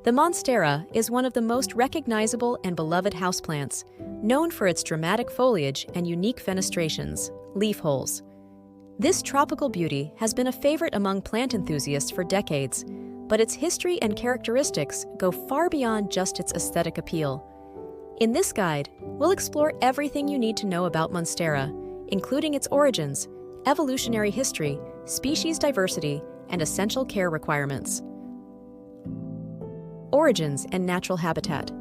The Monstera is one of the most recognizable and beloved houseplants, known for its dramatic foliage and unique fenestrations, leaf holes. This tropical beauty has been a favorite among plant enthusiasts for decades, but its history and characteristics go far beyond just its aesthetic appeal. In this guide, we'll explore everything you need to know about Monstera, including its origins, evolutionary history, species diversity, and essential care requirements. Origins and natural habitat.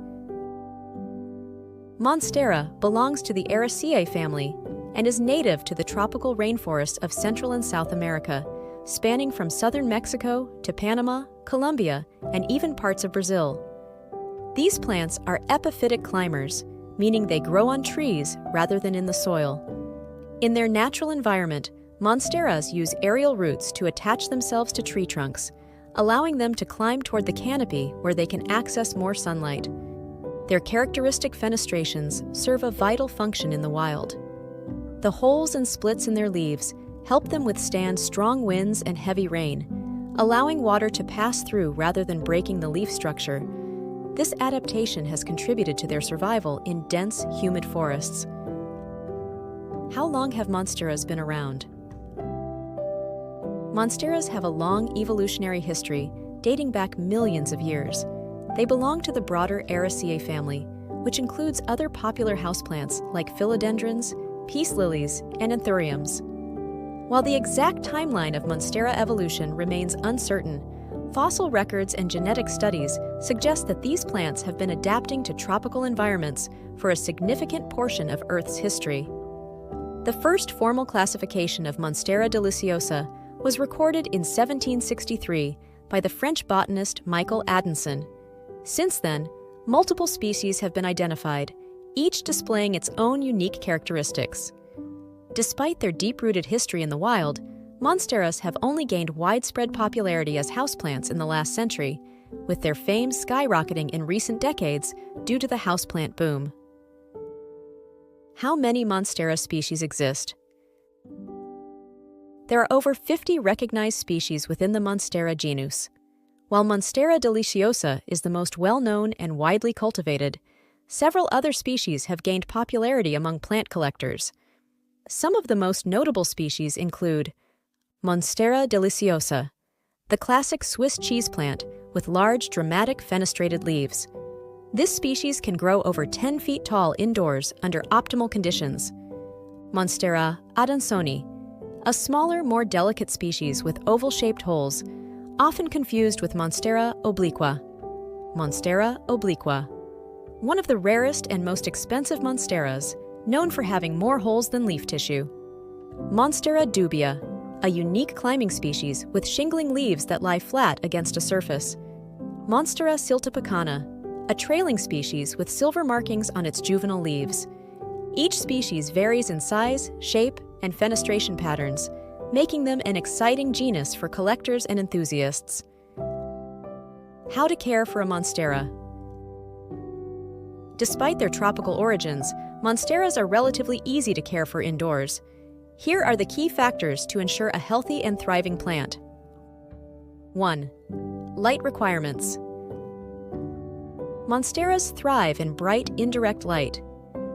Monstera belongs to the Araceae family and is native to the tropical rainforests of Central and South America, spanning from southern Mexico to Panama, Colombia, and even parts of Brazil. These plants are epiphytic climbers, meaning they grow on trees rather than in the soil. In their natural environment, Monsteras use aerial roots to attach themselves to tree trunks, allowing them to climb toward the canopy where they can access more sunlight. Their characteristic fenestrations serve a vital function in the wild. The holes and splits in their leaves help them withstand strong winds and heavy rain, allowing water to pass through rather than breaking the leaf structure. This adaptation has contributed to their survival in dense, humid forests. How long have Monsteras been around? Monsteras have a long evolutionary history dating back millions of years. They belong to the broader Araceae family, which includes other popular houseplants like philodendrons, peace lilies, and anthuriums. While the exact timeline of Monstera evolution remains uncertain, fossil records and genetic studies suggest that these plants have been adapting to tropical environments for a significant portion of Earth's history. The first formal classification of Monstera deliciosa was recorded in 1763 by the French botanist Michael Adamson. Since then, multiple species have been identified, each displaying its own unique characteristics. Despite their deep-rooted history in the wild, Monsteras have only gained widespread popularity as houseplants in the last century, with their fame skyrocketing in recent decades due to the houseplant boom. How many Monstera species exist? There are over 50 recognized species within the Monstera genus. While Monstera deliciosa is the most well-known and widely cultivated, several other species have gained popularity among plant collectors. Some of the most notable species include Monstera deliciosa, the classic Swiss cheese plant with large, dramatic fenestrated leaves. This species can grow over 10 feet tall indoors under optimal conditions. Monstera adansoni, a smaller, more delicate species with oval-shaped holes, often confused with Monstera obliqua. Monstera obliqua, one of the rarest and most expensive Monsteras, known for having more holes than leaf tissue. Monstera dubia, a unique climbing species with shingling leaves that lie flat against a surface. Monstera siltepecana, a trailing species with silver markings on its juvenile leaves. Each species varies in size, shape, and fenestration patterns, making them an exciting genus for collectors and enthusiasts. How to care for a Monstera. Despite their tropical origins, Monsteras are relatively easy to care for indoors. Here are the key factors to ensure a healthy and thriving plant. 1. Light requirements. Monsteras thrive in bright, indirect light.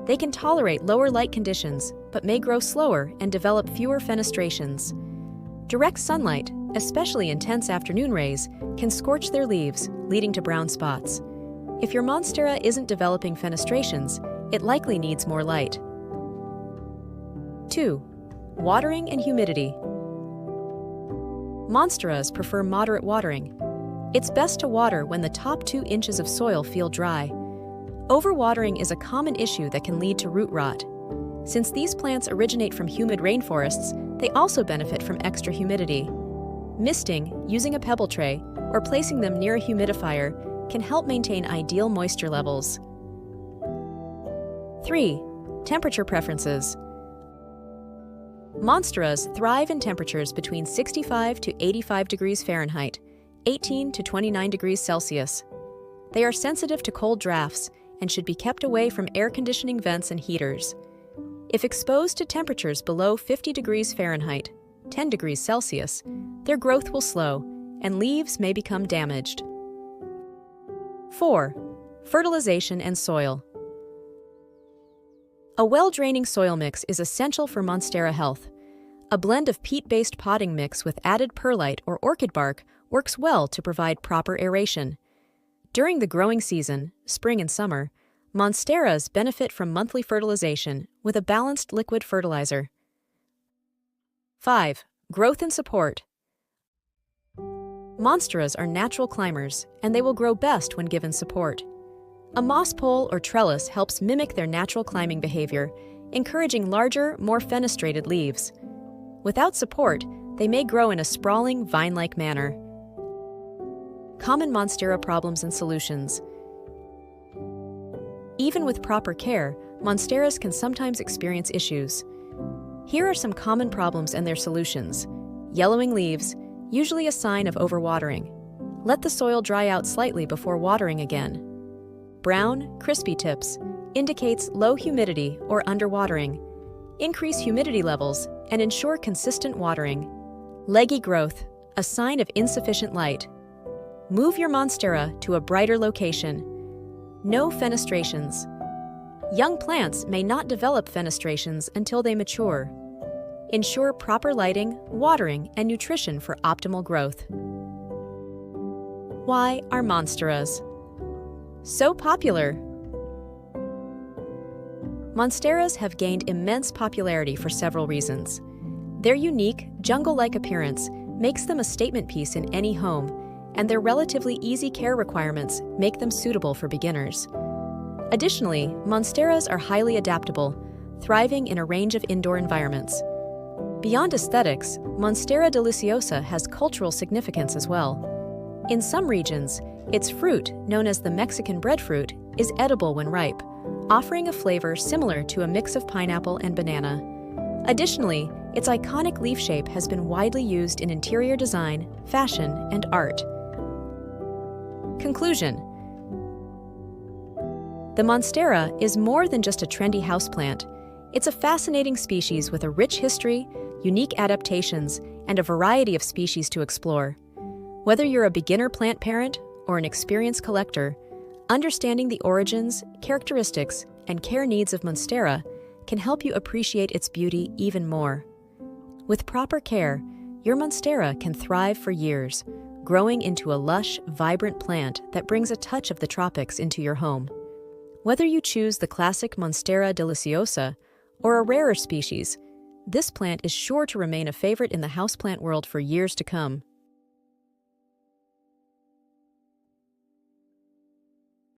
They can tolerate lower light conditions, but may grow slower and develop fewer fenestrations. Direct sunlight, especially intense afternoon rays, can scorch their leaves, leading to brown spots. If your Monstera isn't developing fenestrations, it likely needs more light. 2. Watering and humidity. Monsteras prefer moderate watering. It's best to water when the top 2 inches of soil feel dry. Overwatering is a common issue that can lead to root rot. Since these plants originate from humid rainforests, they also benefit from extra humidity. Misting, using a pebble tray, or placing them near a humidifier can help maintain ideal moisture levels. 3. Temperature preferences. Monsteras thrive in temperatures between 65 to 85 degrees Fahrenheit, 18 to 29 degrees Celsius. They are sensitive to cold drafts and should be kept away from air conditioning vents and heaters. If exposed to temperatures below 50 degrees Fahrenheit, 10 degrees Celsius, their growth will slow and leaves may become damaged. 4. Fertilization and soil. A well-draining soil mix is essential for Monstera health. A blend of peat-based potting mix with added perlite or orchid bark works well to provide proper aeration. During the growing season, spring and summer, Monsteras benefit from monthly fertilization with a balanced liquid fertilizer. 5. Growth and support. Monsteras are natural climbers, and they will grow best when given support. A moss pole or trellis helps mimic their natural climbing behavior, encouraging larger, more fenestrated leaves. Without support, they may grow in a sprawling, vine-like manner. Common Monstera problems and solutions. Even with proper care, Monsteras can sometimes experience issues. Here are some common problems and their solutions. Yellowing leaves, usually a sign of overwatering. Let the soil dry out slightly before watering again. Brown, crispy tips indicates low humidity or underwatering. Increase humidity levels and ensure consistent watering. Leggy growth, a sign of insufficient light. Move your Monstera to a brighter location. No fenestrations. Young plants may not develop fenestrations until they mature. Ensure proper lighting, watering, and nutrition for optimal growth. Why are Monsteras so popular? Monsteras have gained immense popularity for several reasons. Their unique, jungle-like appearance makes them a statement piece in any home, and their relatively easy care requirements make them suitable for beginners. Additionally, Monsteras are highly adaptable, thriving in a range of indoor environments. Beyond aesthetics, Monstera deliciosa has cultural significance as well. In some regions, its fruit, known as the Mexican breadfruit, is edible when ripe, offering a flavor similar to a mix of pineapple and banana. Additionally, its iconic leaf shape has been widely used in interior design, fashion, and art. Conclusion: the Monstera is more than just a trendy houseplant. It's a fascinating species with a rich history, unique adaptations, and a variety of species to explore. Whether you're a beginner plant parent or an experienced collector, understanding the origins, characteristics, and care needs of Monstera can help you appreciate its beauty even more. With proper care, your Monstera can thrive for years, growing into a lush, vibrant plant that brings a touch of the tropics into your home. Whether you choose the classic Monstera deliciosa or a rarer species, this plant is sure to remain a favorite in the houseplant world for years to come.